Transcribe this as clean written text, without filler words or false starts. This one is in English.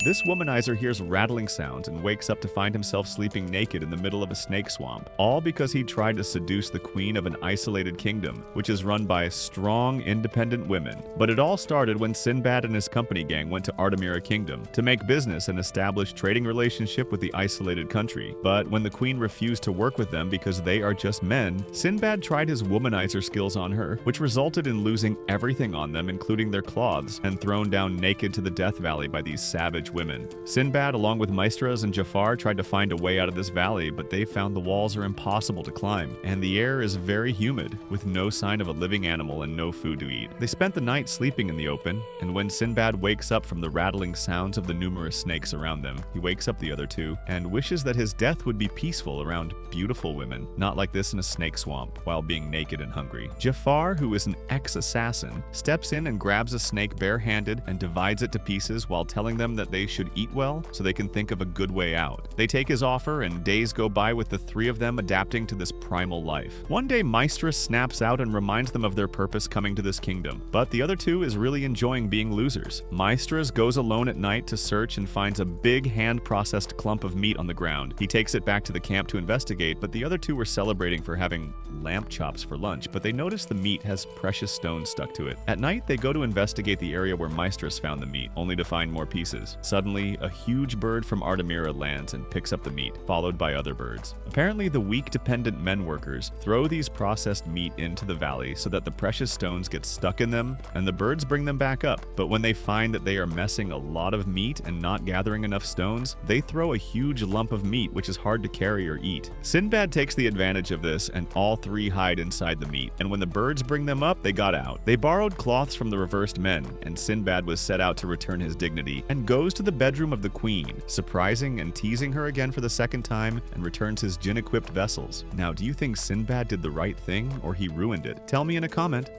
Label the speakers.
Speaker 1: This womanizer hears rattling sounds and wakes up to find himself sleeping naked in the middle of a snake swamp, all because he tried to seduce the queen of an isolated kingdom, which is run by strong, independent women. But it all started when Sinbad and his company gang went to Artimyra Kingdom to make business and establish trading relationship with the isolated country. But when the queen refused to work with them because they are just men, Sinbad tried his womanizer skills on her, which resulted in losing everything on them, including their cloths, and thrown down naked to the Death Valley by these savage women. Sinbad, along with Maestras and Jafar, tried to find a way out of this valley, but they found the walls are impossible to climb, and the air is very humid, with no sign of a living animal and no food to eat. They spent the night sleeping in the open, and when Sinbad wakes up from the rattling sounds of the numerous snakes around them, he wakes up the other two, and wishes that his death would be peaceful around beautiful women, not like this in a snake swamp, while being naked and hungry. Jafar, who is an ex-assassin, steps in and grabs a snake barehanded and divides it to pieces while telling them that they should eat well so they can think of a good way out. They take his offer, and days go by with the three of them adapting to this primal life. One day, Maestras snaps out and reminds them of their purpose coming to this kingdom, but the other two is really enjoying being losers. Maestras goes alone at night to search and finds a big hand-processed clump of meat on the ground. He takes it back to the camp to investigate, but the other two were celebrating for having lamb chops for lunch, but they notice the meat has precious stones stuck to it. At night, they go to investigate the area where Maestras found the meat, only to find more pieces. Suddenly, a huge bird from Artimyra lands and picks up the meat, followed by other birds. Apparently, the weak dependent men workers throw these processed meat into the valley so that the precious stones get stuck in them, and the birds bring them back up. But when they find that they are messing a lot of meat and not gathering enough stones, they throw a huge lump of meat which is hard to carry or eat. Sinbad takes the advantage of this, and all three hide inside the meat, and when the birds bring them up, they got out. They borrowed cloths from the reversed men, and Sinbad was set out to return his dignity, and goes to the bedroom of the queen, surprising and teasing her again for the second time, and returns his gin-equipped vessels. Now, do you think Sinbad did the right thing, or he ruined it? Tell me in a comment.